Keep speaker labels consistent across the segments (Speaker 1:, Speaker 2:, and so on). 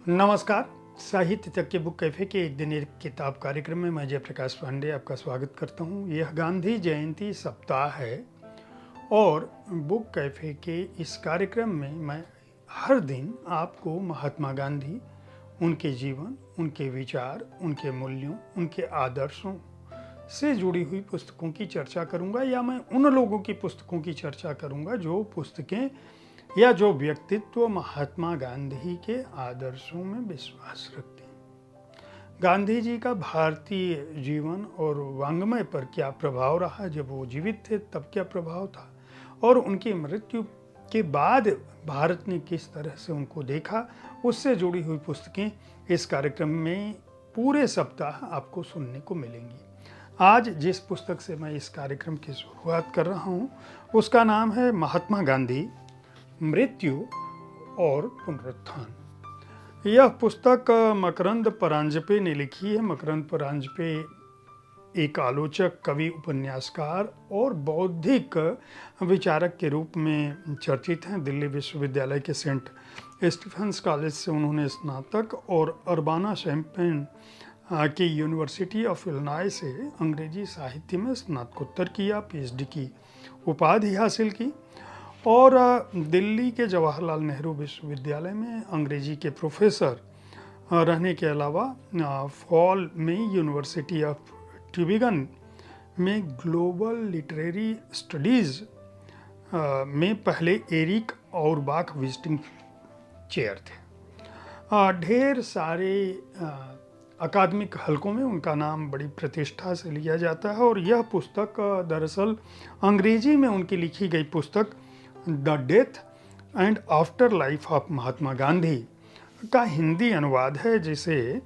Speaker 1: नमस्कार। साहित्य तक के बुक कैफ़े के एक दिन एक किताब कार्यक्रम में मैं जयप्रकाश पांडे आपका स्वागत करता हूँ। यह गांधी जयंती सप्ताह है और बुक कैफ़े के इस कार्यक्रम में मैं हर दिन आपको महात्मा गांधी, उनके जीवन, उनके विचार, उनके मूल्यों, उनके आदर्शों से जुड़ी हुई पुस्तकों की चर्चा करूँगा या मैं उन लोगों की पुस्तकों की चर्चा करूँगा जो पुस्तकें या जो व्यक्तित्व महात्मा गांधी के आदर्शों में विश्वास रखते हैं। गांधी जी का भारतीय जीवन और वाङ्मय पर क्या प्रभाव रहा, जब वो जीवित थे तब क्या प्रभाव था, और उनकी मृत्यु के बाद भारत ने किस तरह से उनको देखा, उससे जुड़ी हुई पुस्तकें इस कार्यक्रम में पूरे सप्ताह आपको सुनने को मिलेंगी। आज जिस पुस्तक से मैं इस कार्यक्रम की शुरुआत कर रहा हूँ उसका नाम है महात्मा गांधी, मृत्यु और पुनरुत्थान। यह पुस्तक मकरंद परांजपे ने लिखी है। मकरंद परांजपे एक आलोचक, कवि, उपन्यासकार और बौद्धिक विचारक के रूप में चर्चित हैं। दिल्ली विश्वविद्यालय के सेंट स्टीफेंस कॉलेज से उन्होंने स्नातक और अर्बाना शैम्पेन की यूनिवर्सिटी ऑफ इलिनॉय से अंग्रेजी साहित्य में स्नातकोत्तर किया, पीएचडी की उपाधि हासिल की और दिल्ली के जवाहरलाल नेहरू विश्वविद्यालय में अंग्रेजी के प्रोफेसर रहने के अलावा फॉल में यूनिवर्सिटी ऑफ ट्यूबिंगन में ग्लोबल लिटरेरी स्टडीज़ में पहले एरिक ऑरबाख विजिटिंग चेयर थे। ढेर सारे अकादमिक हलकों में उनका नाम बड़ी प्रतिष्ठा से लिया जाता है और यह पुस्तक दरअसल अंग्रेजी में उनकी लिखी गई पुस्तक the death and afterlife of Mahatma Gandhi का हिंदी अनुवाद है, जिसे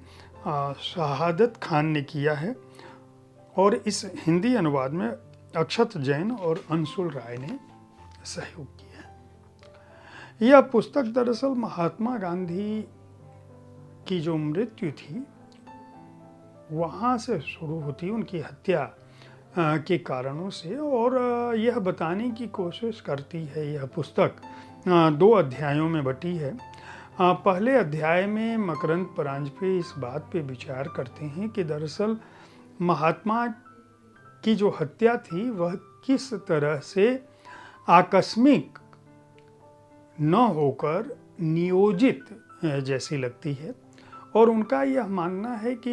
Speaker 1: शहादत खान ने किया है और इस हिंदी अनुवाद में अक्षत जैन और अंशुल राय ने सहयोग किया है। यह पुस्तक दरअसल महात्मा गांधी की जो मृत्यु थी वहाँ से शुरू होती, उनकी हत्या के कारणों से, और यह बताने की कोशिश करती है। यह पुस्तक 2 अध्यायों में बटी है। पहले अध्याय में मकरंद परांजपे इस बात पे विचार करते हैं कि दरअसल महात्मा की जो हत्या थी वह किस तरह से आकस्मिक न होकर नियोजित जैसी लगती है, और उनका यह मानना है कि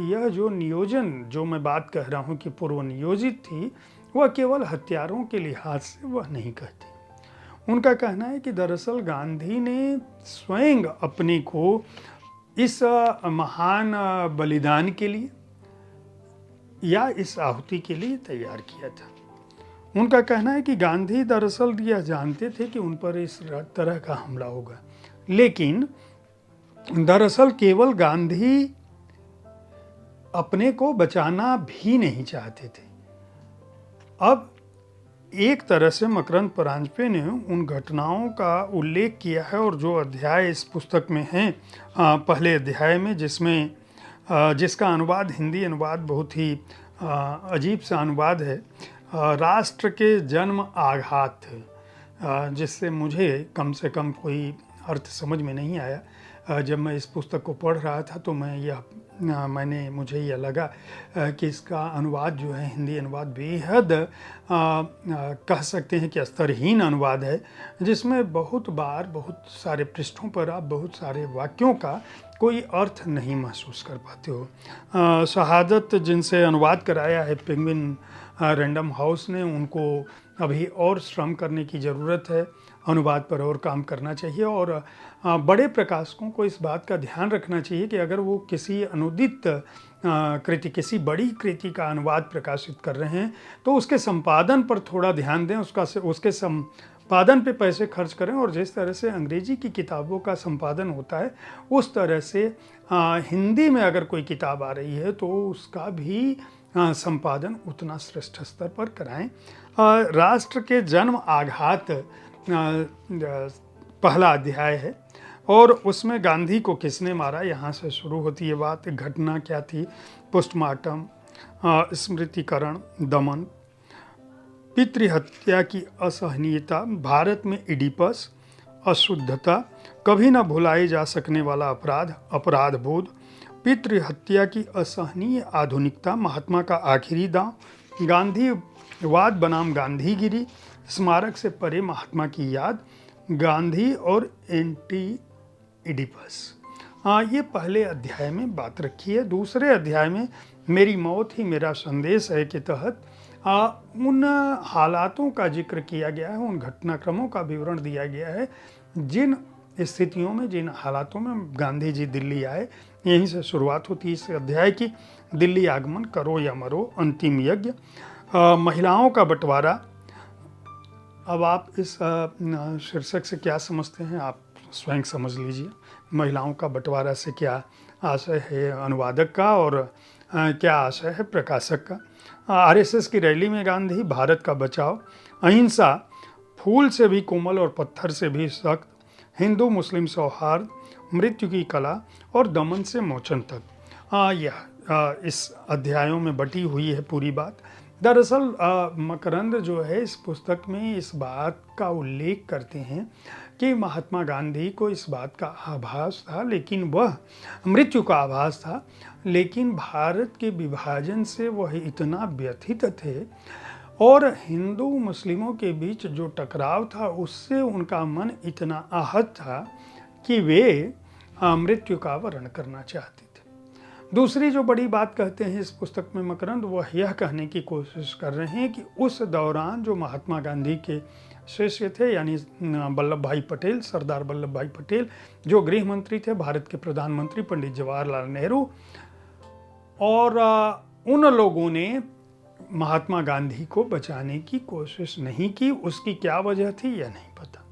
Speaker 1: यह जो नियोजन, जो मैं बात कह रहा हूँ कि पूर्व नियोजित थी, वह केवल हत्यारों के लिहाज से वह नहीं कहती। उनका कहना है कि दरअसल गांधी ने स्वयं अपने को इस महान बलिदान के लिए या इस आहुति के लिए तैयार किया था। उनका कहना है कि गांधी दरअसल यह जानते थे कि उन पर इस तरह का हमला होगा, लेकिन दरअसल केवल गांधी अपने को बचाना भी नहीं चाहते थे। अब एक तरह से मकरंद परांजपे ने उन घटनाओं का उल्लेख किया है और जो अध्याय इस पुस्तक में हैं, पहले अध्याय में जिसका अनुवाद, हिंदी अनुवाद बहुत ही अजीब सा अनुवाद है, राष्ट्र के जन्म आघात, जिससे मुझे कम से कम कोई अर्थ समझ में नहीं आया। जब मैं इस पुस्तक को पढ़ रहा था तो मुझे यह लगा कि इसका अनुवाद जो है, हिंदी अनुवाद, बेहद कह सकते हैं कि स्तरहीन अनुवाद है, जिसमें बहुत बार बहुत सारे पृष्ठों पर आप बहुत सारे वाक्यों का कोई अर्थ नहीं महसूस कर पाते हो। शहादत जिनसे अनुवाद कराया है पेंगुइन रैंडम हाउस ने, उनको अभी और श्रम करने की ज़रूरत है, अनुवाद पर और काम करना चाहिए, और बड़े प्रकाशकों को इस बात का ध्यान रखना चाहिए कि अगर वो किसी अनुदित कृति, किसी बड़ी कृति का अनुवाद प्रकाशित कर रहे हैं तो उसके संपादन पर थोड़ा ध्यान दें, उसके संपादन पे पैसे खर्च करें, और जिस तरह से अंग्रेजी की किताबों का संपादन होता है उस तरह से हिंदी में अगर कोई किताब आ रही है तो उसका भी संपादन उतना श्रेष्ठ स्तर पर कराएं। राष्ट्र के जन्म आघात पहला अध्याय है और उसमें गांधी को किसने मारा, यहाँ से शुरू होती है बात। घटना क्या थी, पोस्टमार्टम, स्मृतिकरण, दमन, पितृहत्या की असहनीयता, भारत में इडिपस, अशुद्धता, कभी न भुलाए जा सकने वाला अपराध, अपराध बोध, पितृहत्या की असहनीय आधुनिकता, महात्मा का आखिरी दांव, गांधीवाद बनाम गांधीगिरी, स्मारक से परे महात्मा की याद, गांधी और एंटी इडिपस। ये पहले अध्याय में बात रखी है। दूसरे अध्याय में मेरी मौत ही मेरा संदेश है के तहत उन हालातों का जिक्र किया गया है, उन घटनाक्रमों का विवरण दिया गया है जिन स्थितियों में, जिन हालातों में गांधी जी दिल्ली आए। यहीं से शुरुआत होती है इस अध्याय की। दिल्ली आगमन, करो या मरो, अंतिम यज्ञ, महिलाओं का बंटवारा। अब आप इस शीर्षक से क्या समझते हैं, आप स्वयं समझ लीजिए। महिलाओं का बंटवारा से क्या आशय है अनुवादक का और क्या आशय है प्रकाशक का। आरएसएस की रैली में गांधी, भारत का बचाव, अहिंसा, फूल से भी कोमल और पत्थर से भी सख्त, हिंदू मुस्लिम सौहार्द, मृत्यु की कला और दमन से मोचन तक। यह इस अध्यायों में बटी हुई है पूरी बात। दरअसल मकरंद जो है इस पुस्तक में इस बात का उल्लेख करते हैं कि महात्मा गांधी को इस बात का आभास था, लेकिन वह मृत्यु का आभास था, लेकिन भारत के विभाजन से वह इतना व्यथित थे और हिंदू मुस्लिमों के बीच जो टकराव था उससे उनका मन इतना आहत था कि वे मृत्यु का वर्ण करना चाहते थे। दूसरी जो बड़ी बात कहते हैं इस पुस्तक में मकरंद, वह यह कहने की कोशिश कर रहे हैं कि उस दौरान जो महात्मा गांधी के शिष्य थे, यानी वल्लभ भाई पटेल, सरदार वल्लभ भाई पटेल, जो गृह मंत्री थे, भारत के प्रधानमंत्री पंडित जवाहरलाल नेहरू, और उन लोगों ने महात्मा गांधी को बचाने की कोशिश नहीं की। उसकी क्या वजह थी यह नहीं पता।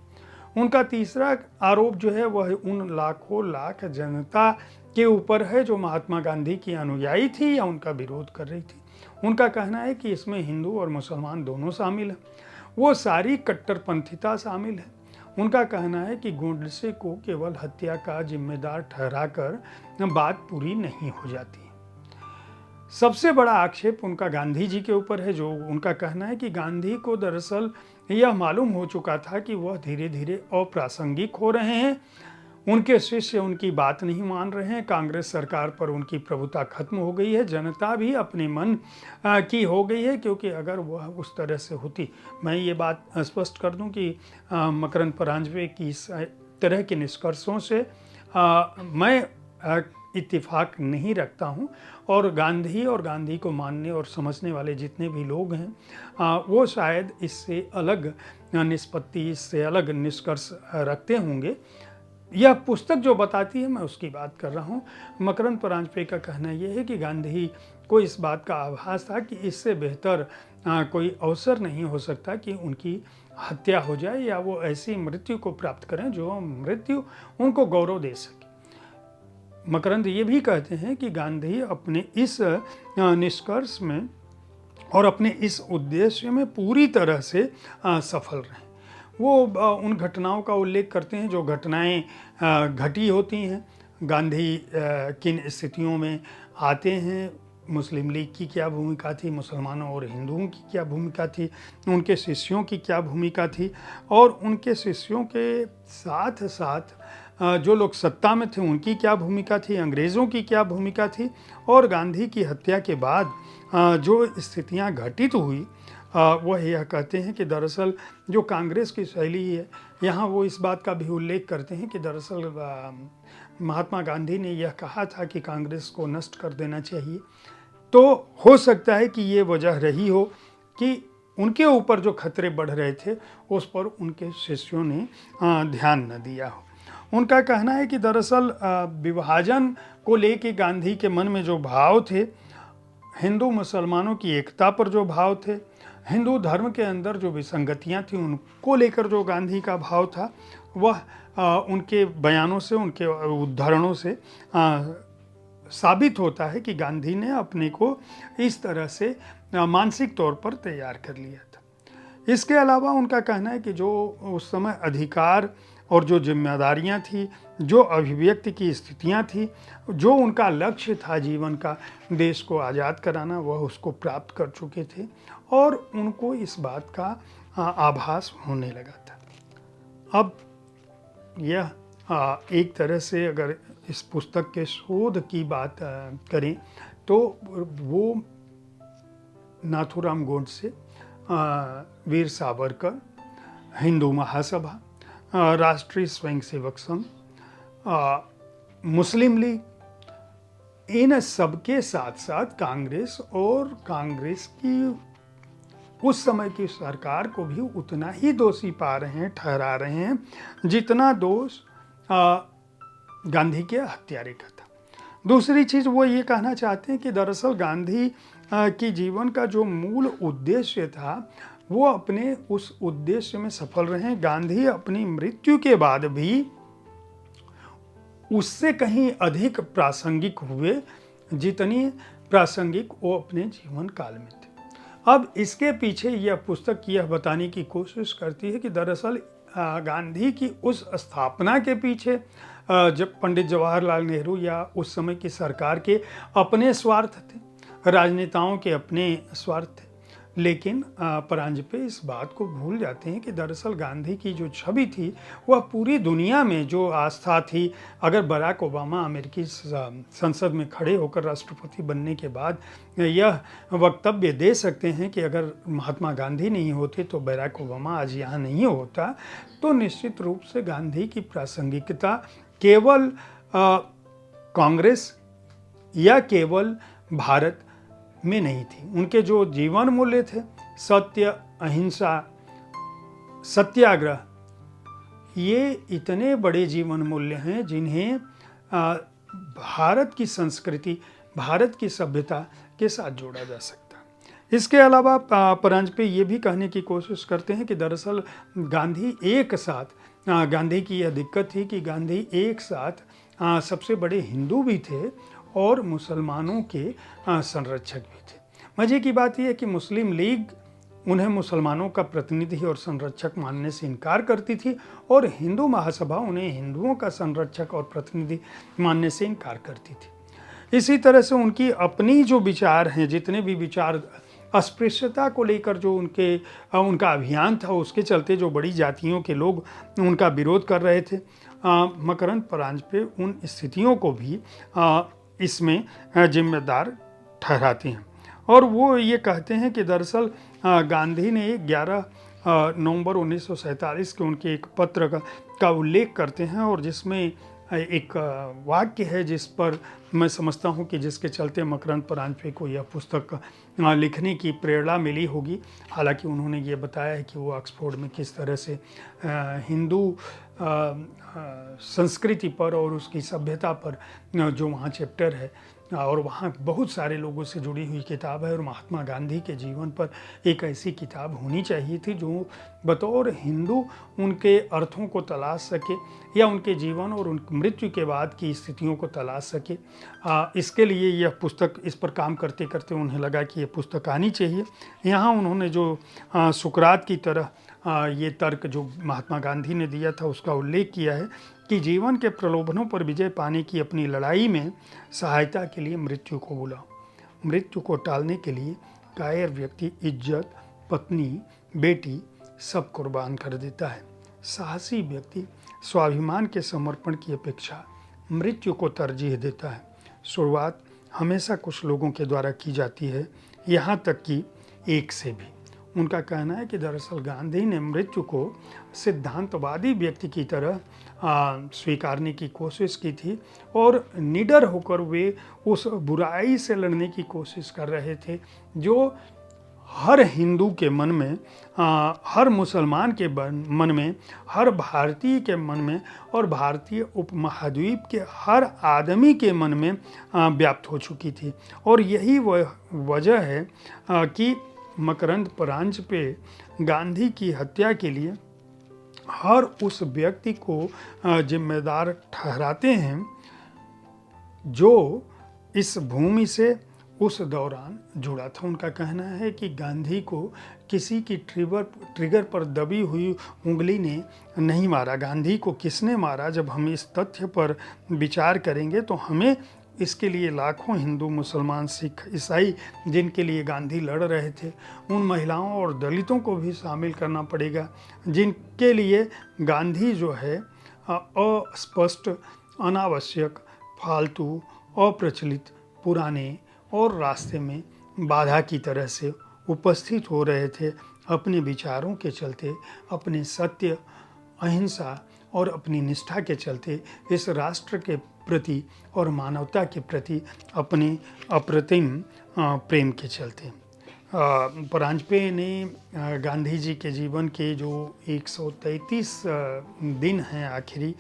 Speaker 1: उनका तीसरा आरोप जो है वह उन लाखों लाख जनता के ऊपर है जो महात्मा गांधी की अनुयायी थी या उनका विरोध कर रही थी। उनका कहना है कि इसमें हिंदू और मुसलमान दोनों शामिल हैं, वो सारी कट्टरपंथिता शामिल है। उनका कहना है कि गोडसे को केवल हत्या का जिम्मेदार ठहराकर बात पूरी नहीं हो जाती। सबसे बड़ा आक्षेप उनका गांधी जी के ऊपर है, जो उनका कहना है कि गांधी को दरअसल यह मालूम हो चुका था कि वह धीरे धीरे अप्रासंगिक हो रहे हैं, उनके शिष्य उनकी बात नहीं मान रहे हैं, कांग्रेस सरकार पर उनकी प्रभुता खत्म हो गई है, जनता भी अपने मन की हो गई है। क्योंकि अगर वह उस तरह से होती, मैं ये बात स्पष्ट कर दूं कि मकरंद परांजपे की इस तरह के निष्कर्षों से मैं इत्तेफाक नहीं रखता हूं, और गांधी को मानने और समझने वाले जितने भी लोग हैं वो शायद इससे अलग निष्पत्ति, इससे अलग निष्कर्ष रखते होंगे। यह पुस्तक जो बताती है मैं उसकी बात कर रहा हूँ। मकरंद परांजपे का कहना यह है कि गांधी को इस बात का आभास था कि इससे बेहतर कोई अवसर नहीं हो सकता कि उनकी हत्या हो जाए या वो ऐसी मृत्यु को प्राप्त करें जो मृत्यु उनको गौरव दे सके। मकरंद ये भी कहते हैं कि गांधी अपने इस निष्कर्ष में और अपने इस उद्देश्य में पूरी तरह से सफल रहे। वो उन घटनाओं का उल्लेख करते हैं जो घटनाएं घटी होती हैं। गांधी किन स्थितियों में आते हैं, मुस्लिम लीग की क्या भूमिका थी, मुसलमानों और हिंदुओं की क्या भूमिका थी, उनके शिष्यों की क्या भूमिका थी, और उनके शिष्यों के साथ साथ जो लोग सत्ता में थे उनकी क्या भूमिका थी, अंग्रेज़ों की क्या भूमिका थी, और गांधी की हत्या के बाद जो स्थितियां घटित हुई वह यह कहते हैं कि दरअसल जो कांग्रेस की शैली है, यहाँ वो इस बात का भी उल्लेख करते हैं कि दरअसल महात्मा गांधी ने यह कहा था कि कांग्रेस को नष्ट कर देना चाहिए। तो हो सकता है कि ये वजह रही हो कि उनके ऊपर जो खतरे बढ़ रहे थे उस पर उनके शिष्यों ने ध्यान न दिया हो। उनका कहना है कि दरअसल विभाजन को लेके गांधी के मन में जो भाव थे, हिंदू मुसलमानों की एकता पर जो भाव थे, हिंदू धर्म के अंदर जो विसंगतियां थी उनको लेकर जो गांधी का भाव था, वह उनके बयानों से, उनके उद्धरणों से साबित होता है कि गांधी ने अपने को इस तरह से मानसिक तौर पर तैयार कर लिया था। इसके अलावा उनका कहना है कि जो उस समय अधिकार और जो जिम्मेदारियां थी, जो अभिव्यक्ति की स्थितियां थी, जो उनका लक्ष्य था जीवन का, देश को आज़ाद कराना, वह उसको प्राप्त कर चुके थे और उनको इस बात का आभास होने लगा था। अब यह एक तरह से अगर इस पुस्तक के शोध की बात करें तो वो नाथूराम गोडसे, वीर सावरकर, हिंदू महासभा, राष्ट्रीय स्वयंसेवक संघ, मुस्लिम लीग, इन सबके साथ साथ कांग्रेस, और कांग्रेस की उस समय की सरकार को भी उतना ही दोषी पा रहे हैं, ठहरा रहे हैं, जितना दोष गांधी के हत्यारे का था। दूसरी चीज़ वो ये कहना चाहते हैं कि दरअसल गांधी की जीवन का जो मूल उद्देश्य था वो अपने उस उद्देश्य में सफल रहे। गांधी अपनी मृत्यु के बाद भी उससे कहीं अधिक प्रासंगिक हुए जितनी प्रासंगिक वो अपने जीवन काल में थे। अब इसके पीछे यह पुस्तक यह बताने की कोशिश करती है कि दरअसल गांधी की उस स्थापना के पीछे जब पंडित जवाहरलाल नेहरू या उस समय की सरकार के अपने स्वार्थ थे, राजनेताओं के अपने स्वार्थ थे, लेकिन परांजपे इस बात को भूल जाते हैं कि दरअसल गांधी की जो छवि थी वह पूरी दुनिया में जो आस्था थी। अगर बराक ओबामा अमेरिकी संसद में खड़े होकर राष्ट्रपति बनने के बाद यह वक्तव्य दे सकते हैं कि अगर महात्मा गांधी नहीं होते तो बराक ओबामा आज यहाँ नहीं होता, तो निश्चित रूप से गांधी की प्रासंगिकता केवल कांग्रेस या केवल भारत में नहीं थी। उनके जो जीवन मूल्य थे, सत्य, अहिंसा, सत्याग्रह, ये इतने बड़े जीवन मूल्य हैं जिन्हें भारत की संस्कृति, भारत की सभ्यता के साथ जोड़ा जा सकता है। इसके अलावा परांजपे ये भी कहने की कोशिश करते हैं कि दरअसल गांधी एक साथ, गांधी की यह दिक्कत थी कि गांधी एक साथ सबसे बड़े हिंदू भी थे और मुसलमानों के संरक्षक भी थे। मजे की बात यह है कि मुस्लिम लीग उन्हें मुसलमानों का प्रतिनिधि और संरक्षक मानने से इनकार करती थी और हिंदू महासभा उन्हें हिंदुओं का संरक्षक और प्रतिनिधि मानने से इनकार करती थी। इसी तरह से उनकी अपनी जो विचार हैं, जितने भी विचार अस्पृश्यता को लेकर जो उनका अभियान था, उसके चलते जो बड़ी जातियों के लोग उनका विरोध कर रहे थे, मकरंद परांजपे उन स्थितियों को भी इसमें जिम्मेदार ठहराते हैं। और वो ये कहते हैं कि दरअसल गांधी ने 11 नवंबर 1947 के उनके एक पत्र का उल्लेख करते हैं, और जिसमें एक वाक्य है जिस पर मैं समझता हूँ कि जिसके चलते मकरंद परांजपे को यह पुस्तक लिखने की प्रेरणा मिली होगी। हालांकि उन्होंने ये बताया है कि वो ऑक्सफोर्ड में किस तरह से हिंदू संस्कृति पर और उसकी सभ्यता पर जो वहाँ चैप्टर है और वहाँ बहुत सारे लोगों से जुड़ी हुई किताब है, और महात्मा गांधी के जीवन पर एक ऐसी किताब होनी चाहिए थी जो बतौर हिंदू उनके अर्थों को तलाश सके या उनके जीवन और उनकी मृत्यु के बाद की स्थितियों को तलाश सके। इसके लिए यह पुस्तक, इस पर काम करते करते उन्हें लगा कि यह पुस्तक आनी चाहिए। यहाँ उन्होंने जो सुकरात की तरह ये तर्क जो महात्मा गांधी ने दिया था उसका उल्लेख किया है कि जीवन के प्रलोभनों पर विजय पाने की अपनी लड़ाई में सहायता के लिए मृत्यु को बुलाओ। मृत्यु को टालने के लिए कायर व्यक्ति इज्जत, पत्नी, बेटी सब कुर्बान कर देता है। साहसी व्यक्ति स्वाभिमान के समर्पण की अपेक्षा मृत्यु को तरजीह देता है। शुरुआत हमेशा कुछ लोगों के द्वारा की जाती है, यहाँ तक कि एक से भी। उनका कहना है कि दरअसल गांधी ने मृत्यु को सिद्धांतवादी व्यक्ति की तरह स्वीकारने की कोशिश की थी और निडर होकर वे उस बुराई से लड़ने की कोशिश कर रहे थे जो हर हिंदू के मन में, हर मुसलमान के मन में, हर भारतीय के मन में और भारतीय उपमहाद्वीप के हर आदमी के मन में व्याप्त हो चुकी थी। और यही वह वजह है कि मकरंद परांजपे गांधी की हत्या के लिए हर उस व्यक्ति को जिम्मेदार ठहराते हैं जो इस भूमि से उस दौरान जुड़ा था। उनका कहना है कि गांधी को किसी की ट्रिगर पर दबी हुई उंगली ने नहीं मारा। गांधी को किसने मारा, जब हम इस तथ्य पर विचार करेंगे तो हमें इसके लिए लाखों हिंदू, मुसलमान, सिख, ईसाई जिनके लिए गांधी लड़ रहे थे, उन महिलाओं और दलितों को भी शामिल करना पड़ेगा जिनके लिए गांधी जो है अस्पष्ट, अनावश्यक, फालतू, अप्रचलित, पुराने और रास्ते में बाधा की तरह से उपस्थित हो रहे थे। अपने विचारों के चलते, अपने सत्य, अहिंसा और अपनी निष्ठा के चलते इस राष्ट्र के प्रति और मानवता के प्रति अपने अप्रतिम प्रेम के चलते। परांजपे ने गांधी जी के जीवन के जो 133 दिन हैं आखिरी,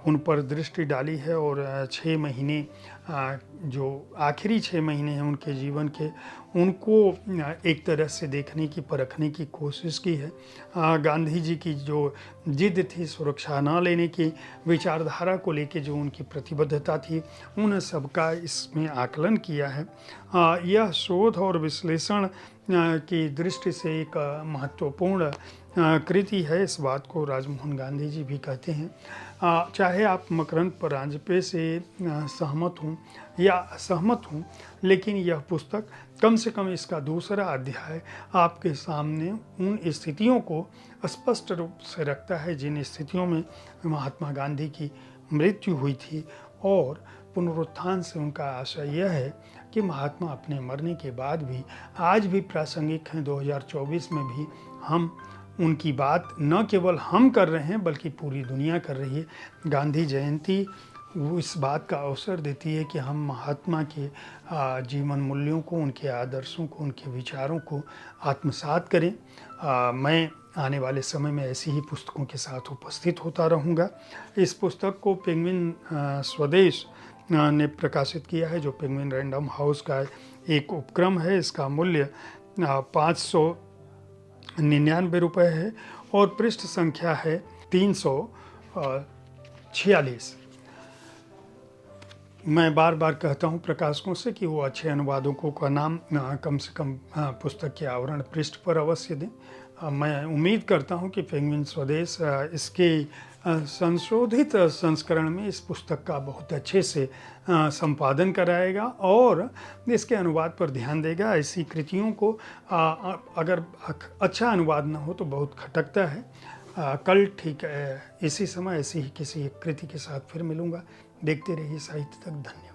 Speaker 1: उन पर दृष्टि डाली है और 6 महीने जो आखिरी 6 महीने हैं उनके जीवन के, उनको एक तरह से देखने की, परखने की कोशिश की है। गांधी जी की जो जिद थी सुरक्षा न लेने की, विचारधारा को लेके जो उनकी प्रतिबद्धता थी, उन सबका इसमें आकलन किया है। यह शोध और विश्लेषण की दृष्टि से एक महत्वपूर्ण कृति है। इस बात को राजमोहन गांधी जी भी कहते हैं। चाहे आप मकरंद परांजपे से सहमत हों या असहमत हों, लेकिन यह पुस्तक कम से कम इसका दूसरा अध्याय आपके सामने उन स्थितियों को स्पष्ट रूप से रखता है जिन स्थितियों में महात्मा गांधी की मृत्यु हुई थी, और पुनरुत्थान से उनका आशय यह है कि महात्मा अपने मरने के बाद भी आज भी प्रासंगिक हैं। 2024 में भी हम उनकी बात न केवल हम कर रहे हैं बल्कि पूरी दुनिया कर रही है। गांधी जयंती वो इस बात का अवसर देती है कि हम महात्मा के जीवन मूल्यों को, उनके आदर्शों को, उनके विचारों को आत्मसात करें। मैं आने वाले समय में ऐसी ही पुस्तकों के साथ उपस्थित होता रहूँगा। इस पुस्तक को पेंगुइन स्वदेश ने प्रकाशित किया है, जो पेंगुइन रैंडम हाउस का एक उपक्रम है। इसका मूल्य 599 रुपये है और पृष्ठ संख्या है 346। मैं बार बार कहता हूँ प्रकाशकों से कि वो अच्छे अनुवादकों का नाम कम से कम पुस्तक के आवरण पृष्ठ पर अवश्य दें। मैं उम्मीद करता हूँ कि पेंगुइन स्वदेश इसके संशोधित संस्करण में इस पुस्तक का बहुत अच्छे से संपादन कराएगा और इसके अनुवाद पर ध्यान देगा। ऐसी कृतियों को अगर अच्छा अनुवाद न हो तो बहुत खटकता है। कल ठीक इसी समय ऐसी ही किसी एक कृति के साथ फिर मिलूँगा। देखते रहिए साहित्य तक। धन्यवाद।